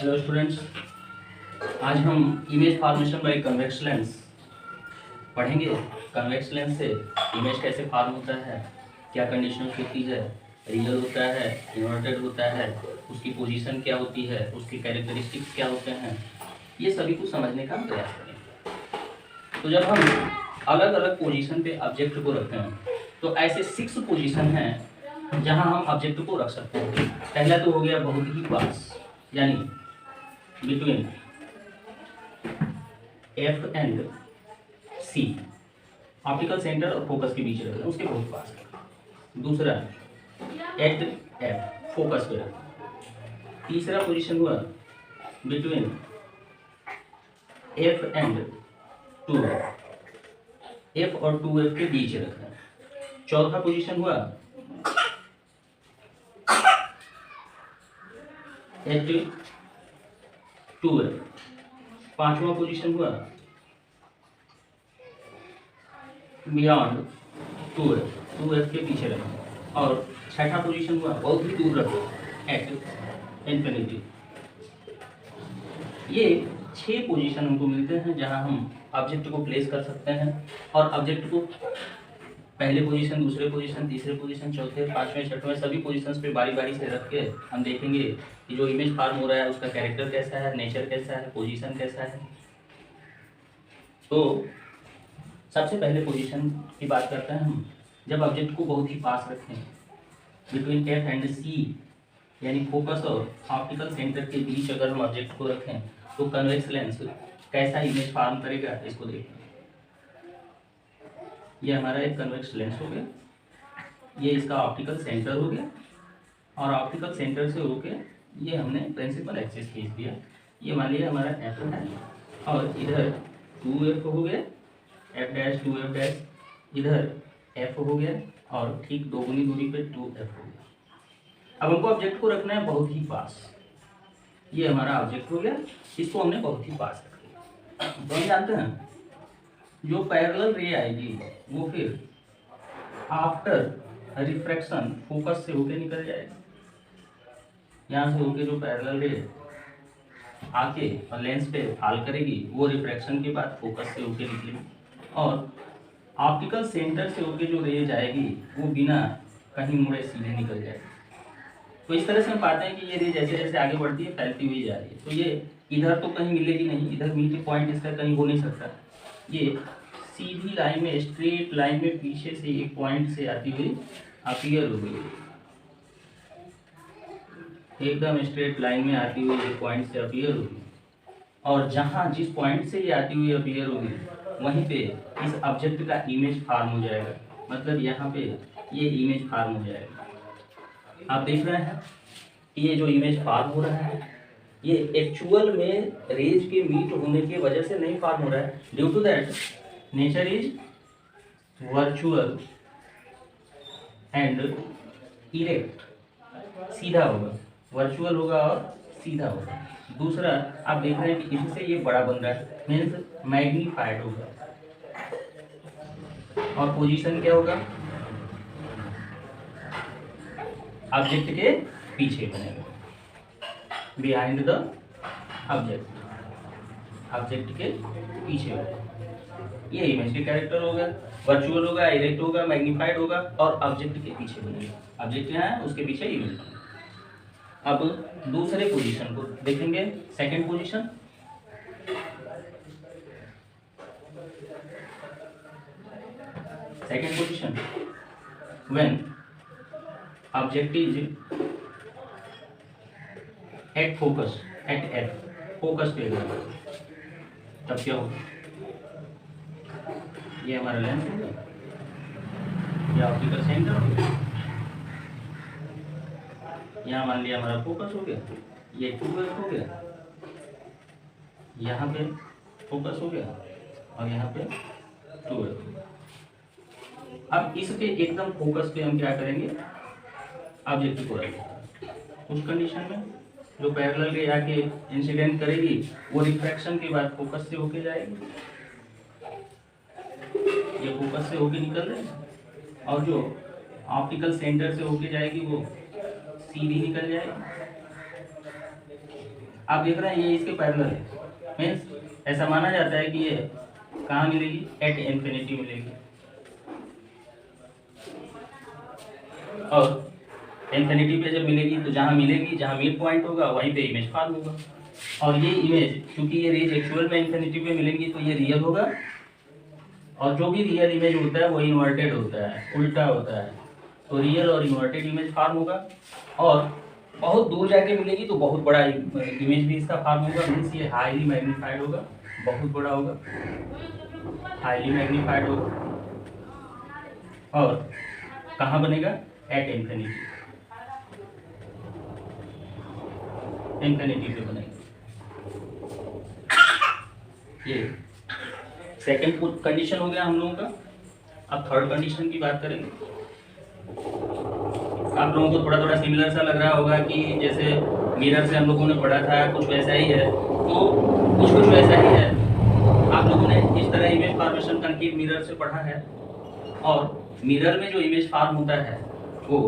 Hello students, आज हम image formation by convex lens पढ़ेंगे। कन्वेक्स लेंस से इमेज कैसे फॉर्म होता है, क्या कंडीशन होती है, रियल होता है, इन्वर्टेड होता है, उसकी पोजीशन क्या होती है, उसके कैरेक्टरिस्टिक्स क्या होते हैं, ये सभी कुछ समझने का प्रयास करें। तो जब हम अलग अलग पोजीशन पे ऑब्जेक्ट को रखते हैं तो ऐसे 6 पोजीशन हैं जहां हम ऑब्जेक्ट को रख सकते हैं। पहला तो हो गया बहुत ही पास, यानी between F and C, optical centre और फोकस के बीच रखना, उसके बहुत पास। दूसरा एट एफ, फोकस पे रखना। तीसरा पोजीशन हुआ between F and two F, F और टू एफ के बीच रखना। चौथा पोजीशन हुआ एट टू एफ। पांचवा पोजीशन हुआ बियॉन्ड टू एफ के पीछे रखना। और छठा पोजीशन हुआ बहुत ही दूर रखो, एट इन्फिनिटी। ये 6 पोजीशन हमको मिलते हैं जहां हम ऑब्जेक्ट को प्लेस कर सकते हैं। और ऑब्जेक्ट को पहले पोजीशन, दूसरे पोजीशन, तीसरे पोजीशन, चौथे, पांचवें, छठवें सभी पोजीशंस पे बारी बारी से रख के हम देखेंगे कि जो इमेज फॉर्म हो रहा है उसका कैरेक्टर कैसा है, नेचर कैसा है, पोजीशन कैसा है। तो सबसे पहले पोजीशन की बात करते हैं हम। जब ऑब्जेक्ट को बहुत ही पास रखें, बिटवीन एफ एंड सी, यानी फोकस और ऑप्टिकल सेंटर के बीच अगर हम ऑब्जेक्ट को रखें तो कन्वेक्स लेंस कैसा इमेज फॉर्म करेगा, इसको देखें। ये हमारा एक कन्वेक्स लेंस हो गया, ये इसका ऑप्टिकल सेंटर हो गया, और ऑप्टिकल सेंटर से होके ये हमने प्रिंसिपल एक्सिस खींच दिया। ये मान लिया हमारा एफ है, और इधर 2f हो गया, एफ डैश 2f डैश, इधर f हो गया, और ठीक दोगुनी दूरी पे 2f हो गया। अब हमको ऑब्जेक्ट को रखना है बहुत ही पास। ये हमारा ऑब्जेक्ट हो गया, इसको हमने बहुत ही पास रख लिया। तो हम जानते हैं जो पैरेलल रे आएगी वो फिर आफ्टर रिफ्रैक्शन फोकस से होके निकल जाएगी। यहाँ से होके जो पैरेलल रे आके और लेंस पे फॉल करेगी, वो रिफ्रैक्शन के बाद फोकस से होके निकलेगी। और ऑप्टिकल सेंटर से होके जो रे जाएगी वो बिना कहीं मुड़े सीधे निकल जाएगी। तो इस तरह से हम पाते हैं कि ये रे जैसे जैसे आगे बढ़ती है फैलती हुई जा रही है। तो ये इधर तो कहीं मिलेगी नहीं, इधर मीटिंग पॉइंट इसका कहीं हो नहीं सकता। ये सीधी लाइन में, स्ट्रेट लाइन में पीछे से एक पॉइंट से आती हुई अपीयर हो गई, एकदम स्ट्रेट लाइन में आती हुई एक पॉइंट से अपीयर होगी। और जहां जिस पॉइंट से ये आती हुई अपीयर होगी वहीं पे इस ऑब्जेक्ट का इमेज फॉर्म हो जाएगा। मतलब यहाँ पे ये इमेज फॉर्म हो जाएगा। आप देख रहे हैं कि ये जो इमेज फॉर्म हो रहा है ये एक्चुअल में रेज के मीट होने की वजह से नहीं फॉर्म हो रहा है। Due to that nature is virtual and erect, सीधा होगा, वर्चुअल होगा और सीधा होगा। दूसरा आप देख रहे हैं कि इससे ये बड़ा बन रहा है, मीन्स मैग्नीफाइड होगा। और पोजीशन क्या होगा, ऑब्जेक्ट के पीछे बनेगा, बिहाइंड द ऑब्जेक्ट, ऑब्जेक्ट के पीछे होगा। ये इमेज के कैरेक्टर हो गया, वर्चुअल होगा, इरेक्ट होगा, मैग्नीफाइड होगा और ऑब्जेक्ट के पीछे बनेगा। ऑब्जेक्ट यहाँ है, उसके पीछे इमेज। अब दूसरे पोजीशन को देखेंगे, second position. Second position when object is at focus, at F, focus पे होगा, तब क्या होगा, ये हमारा लेंस हो गया, ये ऑप्टिकल सेंटर हो गया, यहाँ मान लिया हमारा फोकस हो गया, ये 2f हो गया, यहाँ पे फोकस हो गया और यहाँ पे 2f हो गया। अब इसके एकदम फोकस पे हम क्या करेंगे, ऑब्जेक्ट को रखेंगे। उस कंडीशन में जो पैरेलल रे आके इंसिडेंट करेगी वो रिफ्रैक्शन के बाद फोकस से होके जाएगी, ये फोकस से होके निकल रहे हैं, और जो ऑप्टिकल सेंटर से होके जाएगी वो सीधी निकल जाएगी। आप देख रहे हैं ये इसके पैरेलल है, मीन्स ऐसा माना जाता है कि ये कहाँ मिलेगी, एट इन्फिनिटी मिलेगी। और इन्फिनिटी पे जब मिलेगी तो जहाँ मिलेगी, जहाँ मिड पॉइंट होगा वहीं पे इमेज फॉर्म होगा। और ये इमेज क्योंकि ये रेज एक्चुअल में इन्फिनिटी पे मिलेंगी तो ये रियल होगा, और जो भी रियल इमेज होता है वो इन्वर्टेड होता है, उल्टा होता है। तो रियल और इन्वर्टेड इमेज फॉर्म होगा। और बहुत दूर जाके मिलेगी तो बहुत बड़ा इमेज भी इसका फॉर्म होगा, मीन्स ये हाईली मैग्नीफाइड होगा, बहुत बड़ा होगा, हाईली मैग्नीफाइड होगा। और कहाँ बनेगा, एट इन्फिनिटी, इन्फिनिटी पे बनेगा। ये सेकंड कंडीशन हो गया हम लोगों का। अब थर्ड कंडीशन की बात करेंगे। आप लोगों को थोड़ा थोड़ा सिमिलर सा लग रहा होगा कि जैसे मिरर से हम लोगों ने पढ़ा था, कुछ वैसा ही है। तो कुछ वैसा ही है, आप लोगों ने इस तरह इमेज फॉर्मेशन कनकेव मिरर से पढ़ा है। और मिरर में जो इमेज फॉर्म होता है वो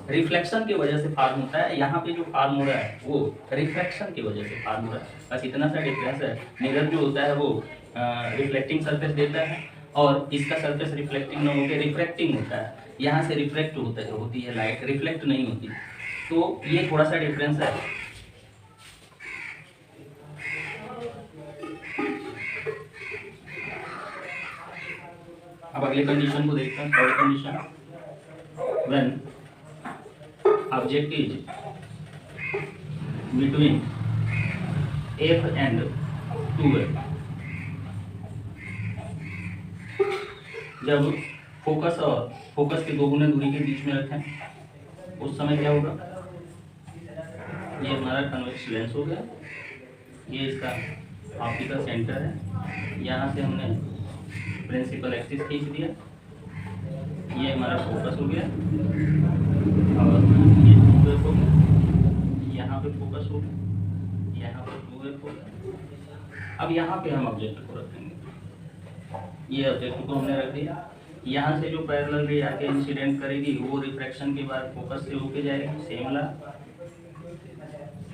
रिफ्लेक्शन की वजह से फॉर्म होता है। यहाँ पे जो फॉर्म हो रहा है वो रिफ्लेक्शन की वजह से फॉर्म हो रहा है, बस इतना सा डिफरेंस है। मिरर जो होता है वो रिफ्लेक्टिंग सरफेस देता है, और इसका सरफेस रिफ्लेक्टिंग न होकर रिफ्रैक्टिंग होता है। यहाँ से रिफ्लेक्ट होती है लाइट, रिफ्लेक्ट नहीं होती। तो ये थोड़ा सा डिफरेंस है। अब अगले कंडीशन को देखते हैं, third condition. When object is between F and 2F, जब फोकस और फोकस के 2 गुना दूरी के बीच में रखें उस समय क्या होगा, ये हमारा कन्वेक्स लेंस हो गया, ये इसका ऑप्टिकल सेंटर है, यहाँ से हमने प्रिंसिपल एक्सिस खींच दिया, ये हमारा फोकस हो गया, और ये 2F हो गया, यहाँ पे फोकस हो गया, यहाँ पे 2F हो गया। अब यहाँ पे हम ऑब्जेक्ट को रखेंगे, ये ऑब्जेक्ट को हमने रख दिया। यहाँ से जो पैरेलल रे आके इंसिडेंट करेगी वो रिफ्रैक्शन के बाद फोकस से होके जाएगी, सेम ला।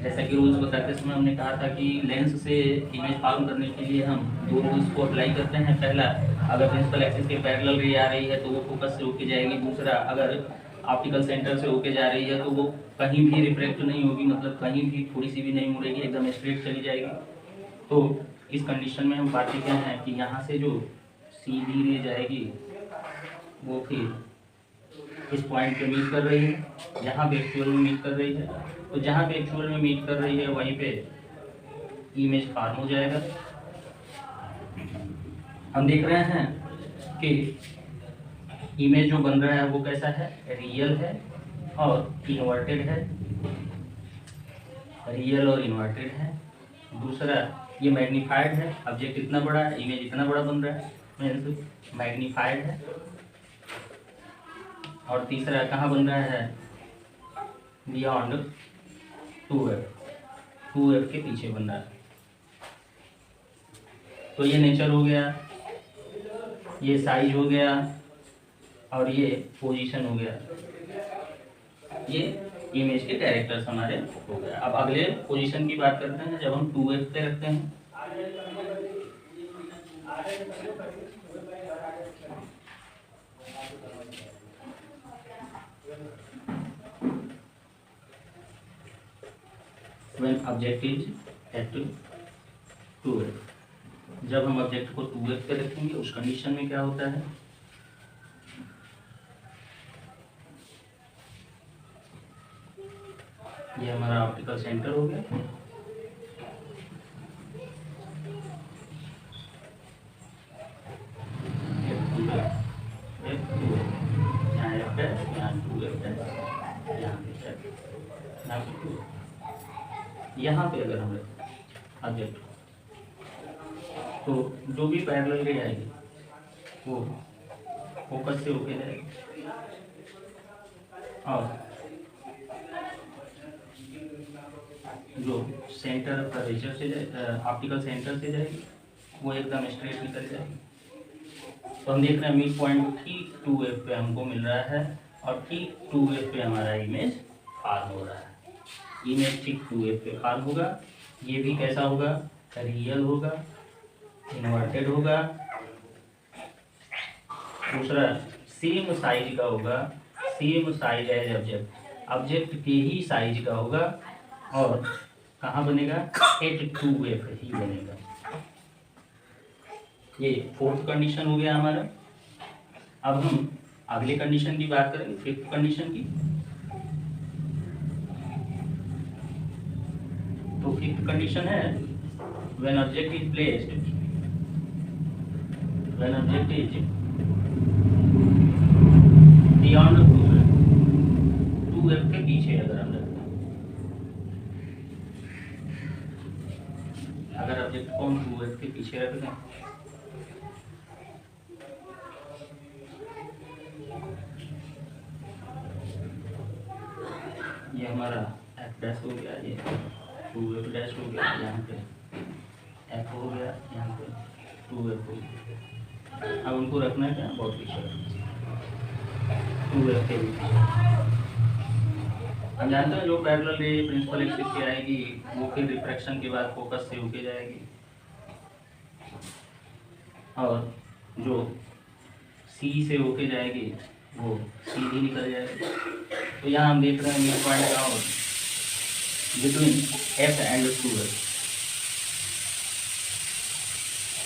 जैसा कि रूल्स बताते समय हमने कहा था कि लेंस से इमेज फॉर्म करने के लिए हम 2 रूल्स को अप्लाई करते हैं। पहला, अगर प्रिंसिपल एक्सिस के पैरेलल रे आ रही है तो वो फोकस से होके जाएगी। दूसरा, अगर ऑप्टिकल सेंटर से होके जा रही है तो वो कहीं भी रिफ्रैक्ट नहीं होगी, मतलब कहीं भी थोड़ी सी भी नहीं मुड़ेगी, एकदम स्ट्रेट चली जाएगी। तो इस कंडीशन में हम पाते क्या हैं कि यहाँ से जो सीधी रे जाएगी वो फिर इस पॉइंट पे मीट कर रही है, जहाँ पे एक्चुअल में मीट कर रही है। तो जहाँ पे एक्चुअल में मीट कर रही है वहीं पे इमेज फॉर्म हो जाएगा। हम देख रहे हैं कि इमेज जो बन रहा है वो कैसा है, रियल है और इन्वर्टेड है, रियल और इन्वर्टेड है। दूसरा, ये मैग्नीफाइड है, ऑब्जेक्ट इतना बड़ा है, इमेज इतना बड़ा बन रहा है, मीन्स मैग्नीफाइड है। और तीसरा कहाँ बन रहा है, बियॉन्ड 2F के पीछे बन रहा है। तो ये नेचर हो गया, ये साइज हो गया, और ये पोजीशन हो गया, ये इमेज के कैरेक्टर्स हमारे हो गया। अब अगले पोजीशन की बात करते हैं, जब हम 2F पे रखते हैं। When object is at 2F, जब हम ऑब्जेक्ट को 2F पे रखेंगे उस कंडीशन में क्या होता है, ये हमारा ऑप्टिकल सेंटर हो गया, यहाँ पे अगर हम रखें ऑब्जेक्ट तो जो भी पैरेलल रे आएगी वो फोकस से होके जाएगी, और जो सेंटर कर्वेचर से ऑप्टिकल सेंटर से जाएगी वो एकदम स्ट्रेट निकल जाएगी। तो हम देख रहे हैं मिड पॉइंट ठीक 2F पे हमको मिल रहा है, और ठीक 2F पे हमारा इमेज फॉर्म हो रहा है। इमेज ठीक 2f पे फॉर्म होगा। ये भी कैसा होगा, रियल होगा, इन्वर्टेड होगा। दूसरा सेम साइज का होगा, same size as object, object के ही साइज का होगा और कहाँ बनेगा, एट 2f ही बनेगा। ये फोर्थ कंडीशन हो गया हमारा। अब हम अगले कंडीशन की बात करेंगे, फिफ्थ कंडीशन की। तो फिफ्थ कंडीशन है when object is placed, when object is beyond 2f के पीछे अगर हम रखते हैं, अगर ऑब्जेक्ट को 2f के पीछे रख दें, ये हमारा f डैश हो गया, ये 2f डैश हो गया, यहाँ पे f हो गया, यहाँ पे 2f हो गया। अब उनको रखना है क्या, बहुत पीछे 2f के पीछे। हम जानते हैं जो पैरेलल रे प्रिंसिपल एक्सिस से आएगी वो फिर रिफ्रैक्शन के बाद फोकस से होके जाएगी, और जो C से होके जाएगी वो सीधी निकल जाएगी। तो यहाँ हम देख रहे हैं मिड पॉइंट का और between f and 2f,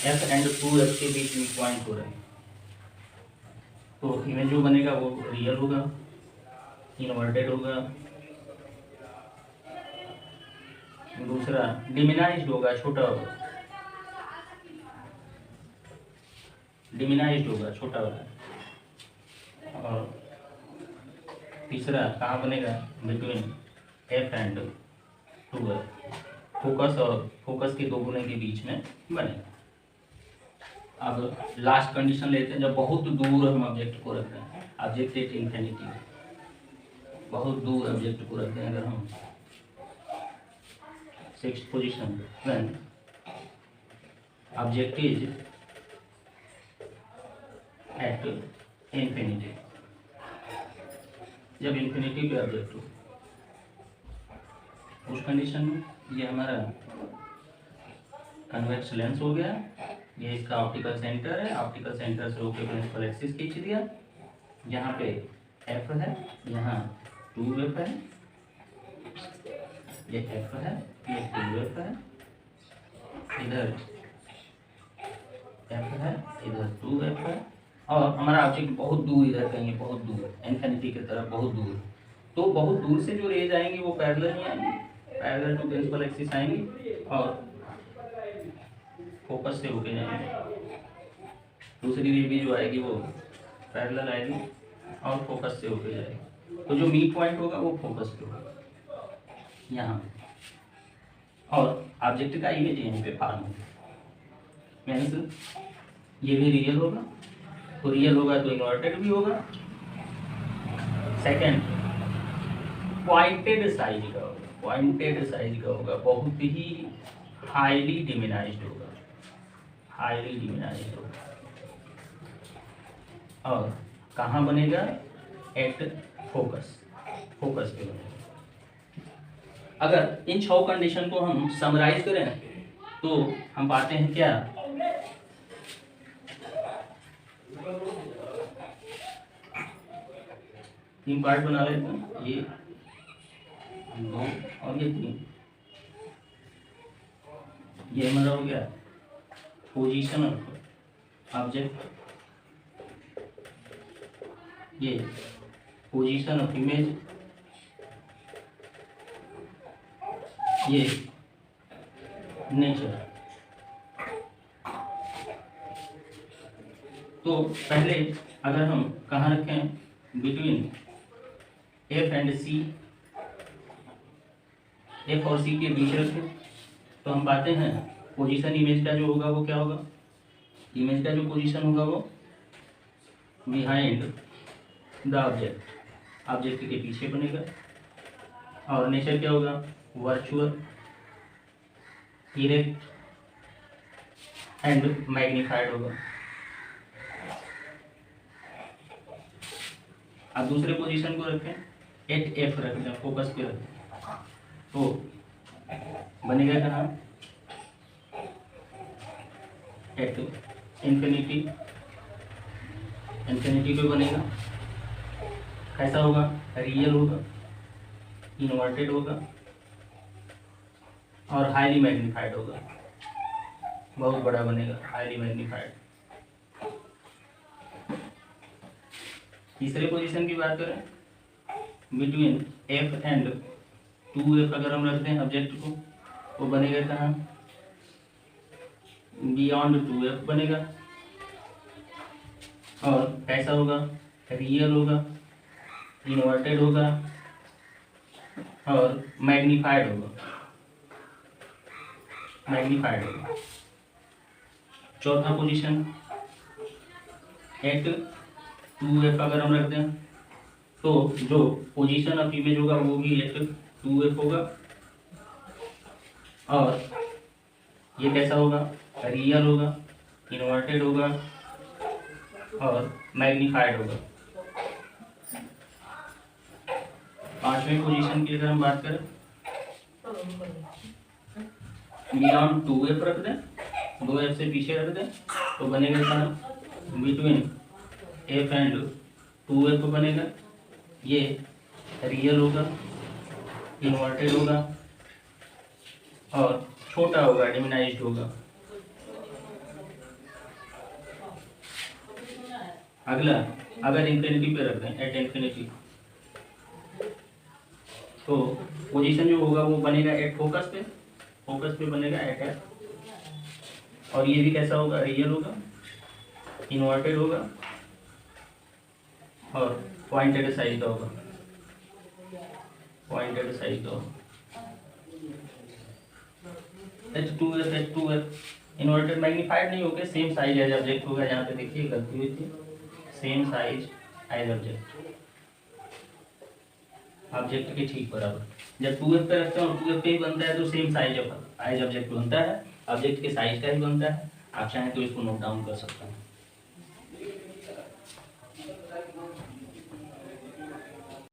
f and 2f के बीच में पॉइंट हो रहे हैं। तो इमेज जो बनेगा वो रियल होगा, इन्वर्टेड होगा। दूसरा डिमिनाइज्ड होगा, छोटा होगा, डिमिनाइज्ड होगा, छोटा होगा। और तीसरा कहाँ बनेगा, between f and 2f, focus और फोकस के दो गुने के बीच में बनेगा। अब लास्ट कंडीशन लेते हैं, जब बहुत दूर हम ऑब्जेक्ट को रखते हैं, ऑब्जेक्ट एट इंफिनिटी, बहुत दूर ऑब्जेक्ट को रखते हैं अगर हम sixth position, when object is at infinity, जब इंफिनिटी पे ऑब्जेक्ट हो, उस कंडीशन में ये हमारा कन्वेक्स लेंस हो गया, ये इसका ऑप्टिकल सेंटर है, ऑप्टिकल सेंटर से होकर प्रिंसिपल एक्सिस खींच दिया, यहाँ पे f है, यहाँ 2f है, ये f है, ये 2f है, इधर f है, इधर 2f है, और हमारा ऑब्जेक्ट बहुत दूर, इधर कहीं बहुत दूर, इन्फिनिटी की तरफ बहुत दूर। तो बहुत दूर से जो रेज आएंगी वो पैरेलल ही आएंगी, पैरेलल टू प्रिंसिपल एक्सिस आएंगी और फोकस से होके जाएंगे। दूसरी रे भी जो आएगी वो पैरेलल आएगी और फोकस से होके जाएगी। तो जो मीड पॉइंट होगा वो फोकस पे होगा यहाँ, और ऑब्जेक्ट का इमेज यहीं पे फॉर्म होगा। मीन्स ये भी रियल होगा, तो रियल होगा तो इन्वर्टेड भी होगा। सेकेंड, पॉइंटेड साइज का होगा, पॉइंटेड साइज का होगा, बहुत ही हाईली डिमिनाइज्ड होगा, हाईली डिमिनाइज्ड होगा। और कहाँ बनेगा, एट फोकस, फोकस पे बनेगा। अगर इन 6 कंडीशन को हम समराइज करें तो हम पाते हैं क्या, तीन पार्ट बना लेते हैं, ये 2 और ये 3। ये हमारा हो गया पोजीशन ऑफ ऑब्जेक्ट, ये पोजीशन ऑफ इमेज, ये नेचर। तो पहले अगर हम कहाँ रखें, between f and c, f और c के बीच रखें, तो हम पाते हैं पोजीशन इमेज का जो होगा वो क्या होगा, इमेज का जो पोजीशन होगा वो बिहाइंड द ऑब्जेक्ट, ऑब्जेक्ट के पीछे बनेगा। और नेचर क्या होगा, वर्चुअल, इरेक्ट एंड मैग्नीफाइड होगा। अब दूसरे पोजीशन को रखें, एट f रख दें, फोकस पे रखें, तो बनेगा कहाँ, एट इन्फिनिटी, इन्फिनिटी पे बनेगा। कैसा होगा, रियल होगा, इन्वर्टेड होगा और हाईली मैग्नीफाइड होगा, बहुत बड़ा बनेगा, हाईली मैग्नीफाइड। तीसरे पोजीशन की बात करें, बिटवीन एफ एंड 2f अगर हम रखते हैं ऑब्जेक्ट को, वो बनेगा कहाँ, बियॉन्ड 2f बनेगा। और कैसा होगा, रियल होगा, इन्वर्टेड होगा और मैग्नीफाइड होगा, मैग्नीफाइड होगा। चौथा पोजीशन, एट 2f अगर हम रखते हैं तो जो पोजीशन ऑफ इमेज होगा वो भी एट 2f होगा। और ये कैसा होगा, रियल होगा, इन्वर्टेड होगा और मैग्नीफाइड होगा। पांचवें पोजीशन की अगर हम बात करें, बियॉन्ड 2f रख दें, 2f से पीछे रख दें तो बनेगा कहाँ, बिटवीन f एंड 2f बनेगा। ये रियल होगा, इन्वर्टेड होगा और छोटा होगा, डिमिनाइज्ड होगा। अगला, अगर इन्फिनिटी पे रख दें, एट इन्फिनिटी, तो पोजीशन जो होगा वो बनेगा एट फोकस पे, फोकस पे बनेगा एट एफ। और ये भी कैसा होगा, रियल होगा, इन्वर्टेड होगा और पॉइंटेड साइज का होगा, पॉइंटेड साइज का होगा। H2f इन्वर्टेड मैग्नीफाइड नहीं होगा, सेम साइज एज ऑब्जेक्ट होगा। यहाँ पे देखिए गलती हुई थी, same size as object, object के ठीक बराबर। जब 2f पे रखते हैं और 2f पे ही बनता है तो सेम साइज एज ऑब्जेक्ट बनता है, ऑब्जेक्ट के साइज का ही बनता है। आप चाहें तो इसको नोट डाउन कर सकते हैं।